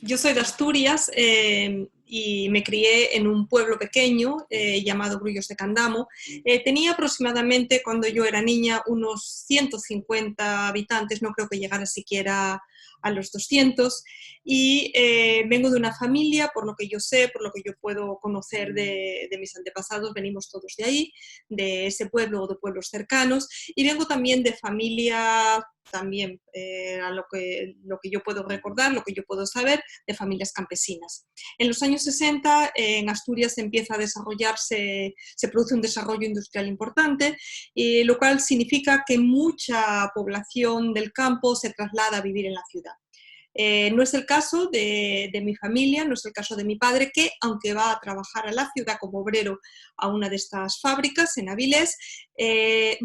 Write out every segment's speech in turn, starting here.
Yo soy de Asturias y me crié en un pueblo pequeño llamado Grullos de Candamo. Tenía aproximadamente, cuando yo era niña, unos 150 habitantes, no creo que llegara siquiera a los 200, y vengo de una familia, por lo que yo sé, por lo que yo puedo conocer de mis antepasados, venimos todos de ahí, de ese pueblo o de pueblos cercanos, y vengo también de familia, también a lo que yo puedo recordar, lo que yo puedo saber, de familias campesinas. En los años 60 en Asturias empieza a desarrollarse, se produce un desarrollo industrial importante, lo cual significa que mucha población del campo se traslada a vivir en la ciudad. No es el caso de mi familia, no es el caso de mi padre, que aunque va a trabajar a la ciudad como obrero a una de estas fábricas en Avilés,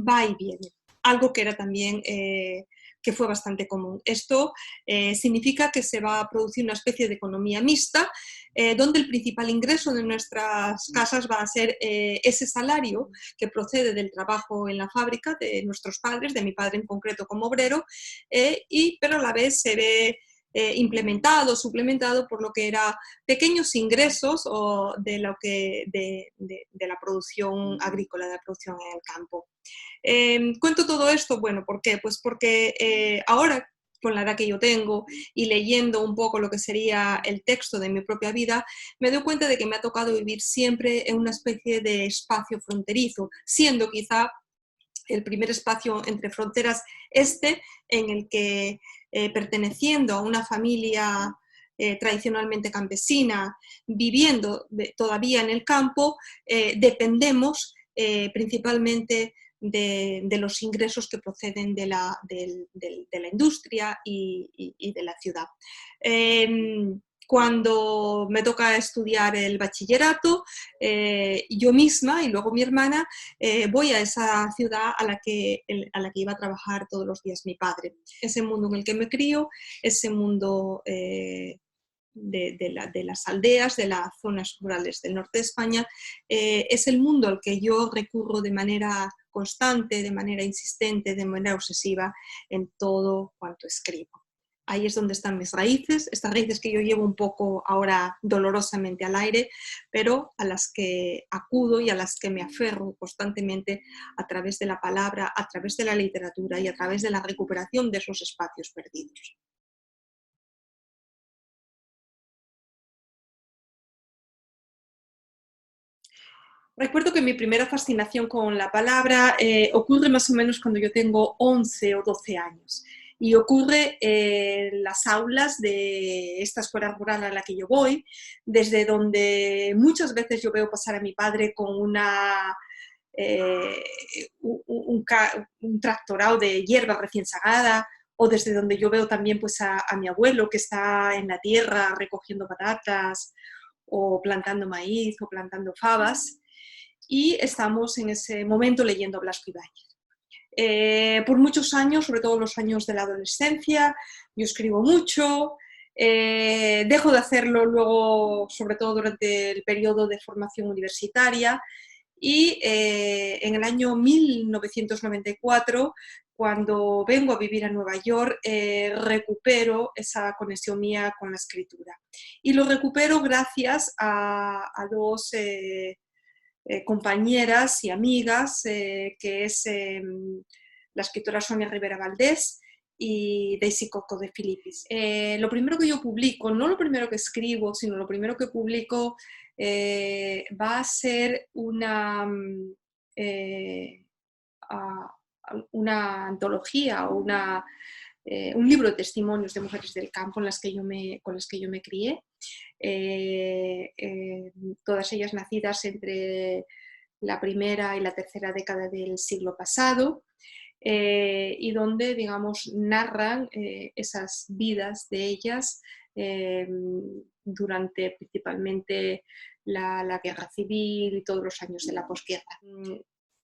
va y viene. Algo que era también que fue bastante común. Esto significa que se va a producir una especie de economía mixta, donde el principal ingreso de nuestras casas va a ser ese salario que procede del trabajo en la fábrica de nuestros padres, de mi padre en concreto como obrero, pero a la vez se ve implementado, suplementado por lo que era pequeños ingresos de la producción agrícola, de la producción en el campo. Cuento todo esto, bueno, ¿por qué? Pues porque ahora, con la edad que yo tengo y leyendo un poco lo que sería el texto de mi propia vida, me doy cuenta de que me ha tocado vivir siempre en una especie de espacio fronterizo, siendo quizá el primer espacio entre fronteras en el que perteneciendo a una familia tradicionalmente campesina, viviendo todavía en el campo, dependemos principalmente de los ingresos que proceden de la industria y de la ciudad. Cuando me toca estudiar el bachillerato, yo misma y luego mi hermana voy a esa ciudad a la que iba a trabajar todos los días mi padre. Ese mundo en el que me crío, ese mundo de las aldeas, de las zonas rurales del norte de España, es el mundo al que yo recurro de manera constante, de manera insistente, de manera obsesiva en todo cuanto escribo. Ahí es donde están mis raíces, estas raíces que yo llevo un poco ahora dolorosamente al aire, pero a las que acudo y a las que me aferro constantemente a través de la palabra, a través de la literatura y a través de la recuperación de esos espacios perdidos. Recuerdo que mi primera fascinación con la palabra ocurre más o menos cuando yo tengo 11 o 12 años y ocurre en las aulas de esta escuela rural a la que yo voy, desde donde muchas veces yo veo pasar a mi padre con eh, un tractorado de hierba recién sagada, o desde donde yo veo también pues, a mi abuelo que está en la tierra recogiendo patatas o plantando maíz o plantando fabas, y estamos en ese momento leyendo a Blasco Ibáñez. Por muchos años, sobre todo los años de la adolescencia, yo escribo mucho, dejo de hacerlo luego, sobre todo durante el periodo de formación universitaria, y en el año 1994, cuando vengo a vivir a Nueva York, recupero esa conexión mía con la escritura. Y lo recupero gracias a dos compañeras y amigas, que es la escritora Sonia Rivera Valdés y Daisy Coco de Filipis. Lo primero que yo publico, no lo primero que escribo, sino lo primero que publico, va a ser una antología o un libro de testimonios de mujeres del campo con las que yo me crié, todas ellas nacidas entre la primera y la tercera década del siglo pasado, y donde, digamos, narran esas vidas de ellas durante principalmente la guerra civil y todos los años de la posguerra.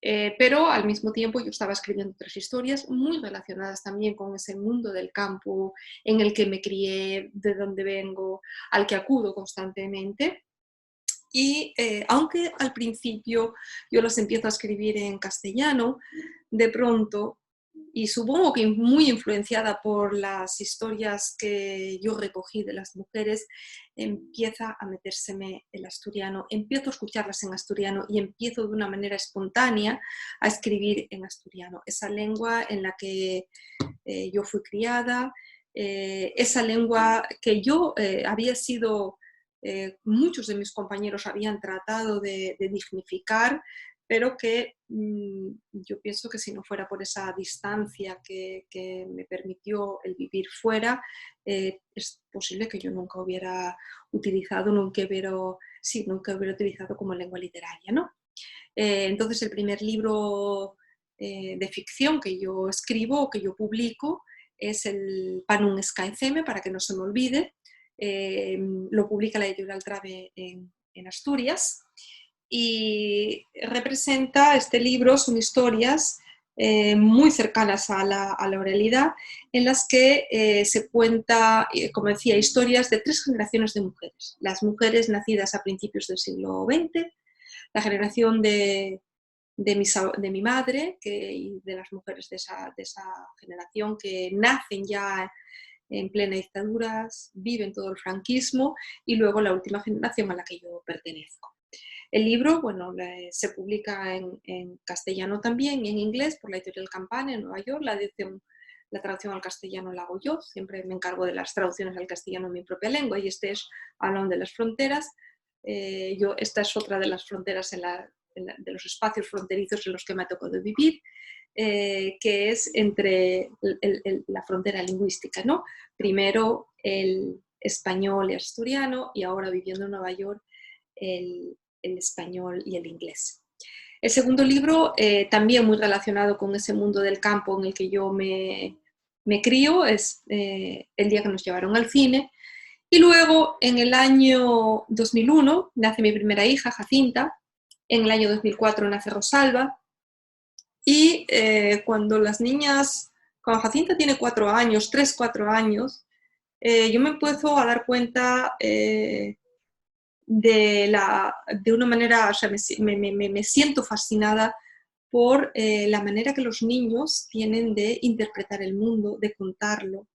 Pero al mismo tiempo yo estaba escribiendo otras historias muy relacionadas también con ese mundo del campo en el que me crié, de donde vengo, al que acudo constantemente. Y aunque al principio yo las empiezo a escribir en castellano, de pronto y supongo que muy influenciada por las historias que yo recogí de las mujeres, empieza a metérseme el asturiano, empiezo a escucharlas en asturiano y empiezo de una manera espontánea a escribir en asturiano, esa lengua en la que yo fui criada, esa lengua que yo había sido, muchos de mis compañeros habían tratado de dignificar, pero que yo pienso que si no fuera por esa distancia que me permitió el vivir fuera, es posible que yo nunca hubiera utilizado, nunca hubiera utilizado como lengua literaria, ¿no? Entonces el primer libro de ficción que yo escribo o que yo publico es el Panum Escaeceme, para que no se me olvide. Lo publica la editorial Trave en Asturias y representa, este libro son historias muy cercanas a la oralidad, en las que se cuenta, como decía, historias de 3 generaciones de mujeres. Las mujeres nacidas a principios del siglo XX, la generación de mi madre y de las mujeres de esa generación que nacen ya en plena dictadura, viven todo el franquismo, y luego la última generación a la que yo pertenezco. El libro, bueno, se publica en castellano también y en inglés por la editorial Campana en Nueva York. La traducción al castellano la hago yo, siempre me encargo de las traducciones al castellano en mi propia lengua, y este es Hablando de las fronteras. Esta es otra de las fronteras de los espacios fronterizos en los que me ha tocado vivir, que es entre la frontera lingüística, ¿no? Primero el español y asturiano, y ahora viviendo en Nueva York el español y el inglés. El segundo libro, también muy relacionado con ese mundo del campo en el que yo me crío, es El día que nos llevaron al cine. Y luego, en el año 2001, nace mi primera hija, Jacinta. En el año 2004 nace Rosalba. Y cuando Jacinta tiene 4 años, 3, 4 años, yo me empiezo a dar cuenta de una manera, o sea, me siento fascinada por la manera que los niños tienen de interpretar el mundo, de contarlo.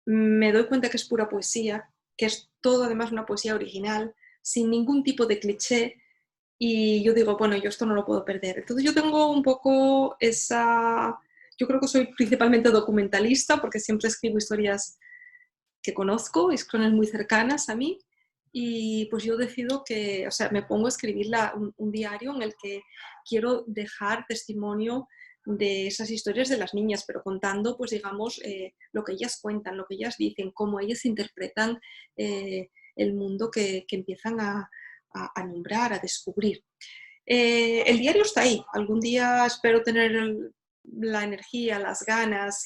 Me doy cuenta que es pura poesía, que es todo además una poesía original, sin ningún tipo de cliché, y yo digo, bueno, yo esto no lo puedo perder. Entonces yo tengo un poco yo creo que soy principalmente documentalista, porque siempre escribo historias que conozco, historias muy cercanas a mí, y pues yo decido o sea, me pongo a escribir un diario en el que quiero dejar testimonio de esas historias de las niñas, pero contando, pues digamos, lo que ellas cuentan, lo que ellas dicen, cómo ellas interpretan el mundo que empiezan a nombrar, a descubrir. El diario está ahí. Algún día espero tener la energía, las ganas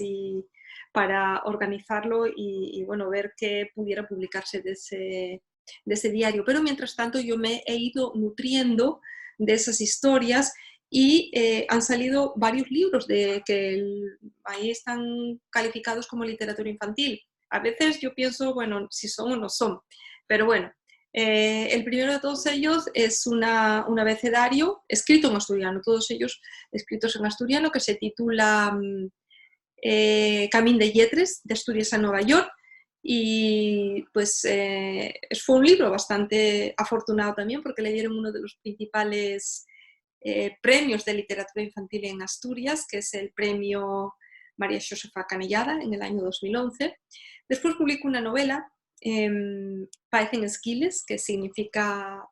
para organizarlo y bueno, ver qué pudiera publicarse de ese diario. Pero mientras tanto yo me he ido nutriendo de esas historias y han salido varios libros ahí están calificados como literatura infantil. A veces yo pienso, bueno, si son o no son, pero bueno. El primero de todos ellos es un abecedario escrito en asturiano, todos ellos escritos en asturiano, que se titula Camín de Lletres, de Asturias a Nueva York, y pues fue un libro bastante afortunado también, porque le dieron uno de los principales premios de literatura infantil en Asturias, que es el premio María Josefa Canellada en el año 2011. Después publicó una novela, Parecen esquiles, que significa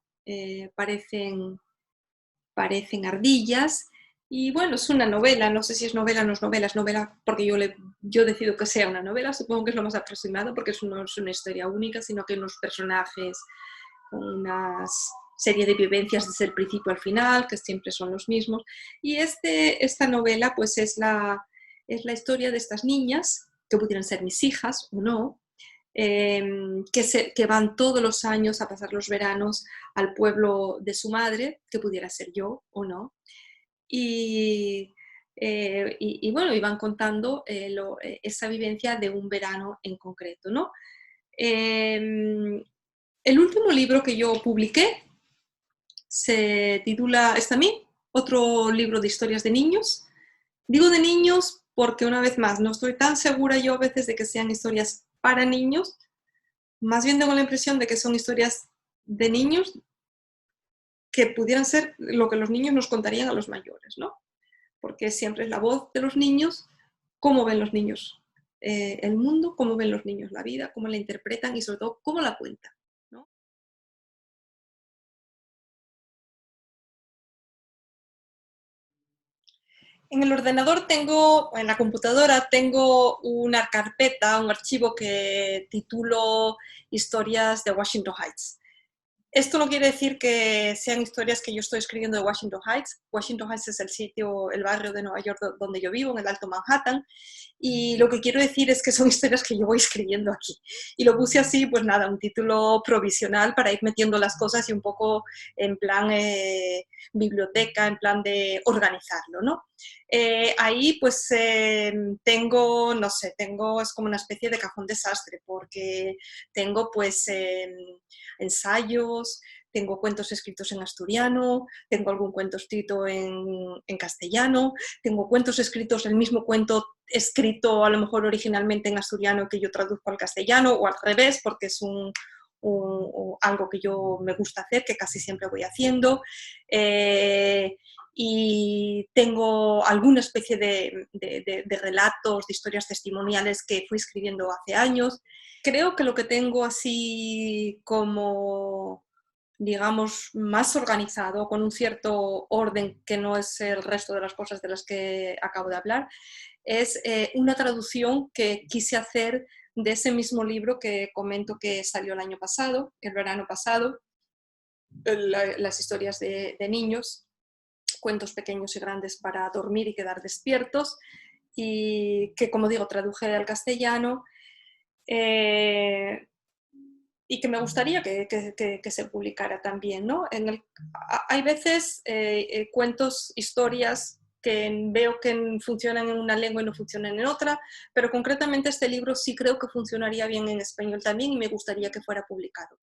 parecen ardillas, y bueno, es una novela, no sé si es novela o no es novela porque yo decido que sea una novela, supongo que es lo más aproximado, porque no es una historia única, sino que hay unos personajes con una serie de vivencias desde el principio al final, que siempre son los mismos, y esta novela pues es la historia de estas niñas, que pudieran ser mis hijas o no, que van todos los años a pasar los veranos al pueblo de su madre, que pudiera ser yo o no, y bueno, iban contando esa vivencia de un verano en concreto, ¿no? El último libro que yo publiqué se titula, es también otro libro de historias de niños, Digo de niños porque, una vez más, no estoy tan segura yo a veces de que sean historias para niños, más bien tengo la impresión de que son historias de niños que pudieran ser lo que los niños nos contarían a los mayores, ¿no? Porque siempre es la voz de los niños, cómo ven los niños el mundo, cómo ven los niños la vida, cómo la interpretan y sobre todo cómo la cuentan, ¿no? En el ordenador tengo, en la computadora tengo una carpeta, un archivo que titulo Historias de Washington Heights. Esto no quiere decir que sean historias que yo estoy escribiendo de Washington Heights. Washington Heights es el sitio, el barrio de Nueva York donde yo vivo, en el Alto Manhattan. Y lo que quiero decir es que son historias que yo voy escribiendo aquí. Y lo puse así, pues nada, un título provisional para ir metiendo las cosas y un poco en plan biblioteca, en plan de organizarlo, ¿no? Ahí pues tengo, no sé, tengo, es como una especie de cajón desastre, porque tengo pues ensayos, tengo cuentos escritos en asturiano, tengo algún cuento escrito en castellano, tengo cuentos escritos, el mismo cuento escrito a lo mejor originalmente en asturiano que yo traduzco al castellano, o al revés, porque es algo que yo me gusta hacer, que casi siempre voy haciendo. Y tengo alguna especie de relatos, de historias testimoniales que fui escribiendo hace años. Creo que lo que tengo así como, digamos, más organizado, con un cierto orden que no es el resto de las cosas de las que acabo de hablar, es una traducción que quise hacer de ese mismo libro que comento que salió el año pasado, el verano pasado, las historias de niños, cuentos pequeños y grandes para dormir y quedar despiertos, y que, como digo, traduje al castellano. Y que me gustaría que se publicara también, ¿no? Hay veces cuentos, historias que veo que funcionan en una lengua y no funcionan en otra, pero concretamente este libro sí creo que funcionaría bien en español también y me gustaría que fuera publicado.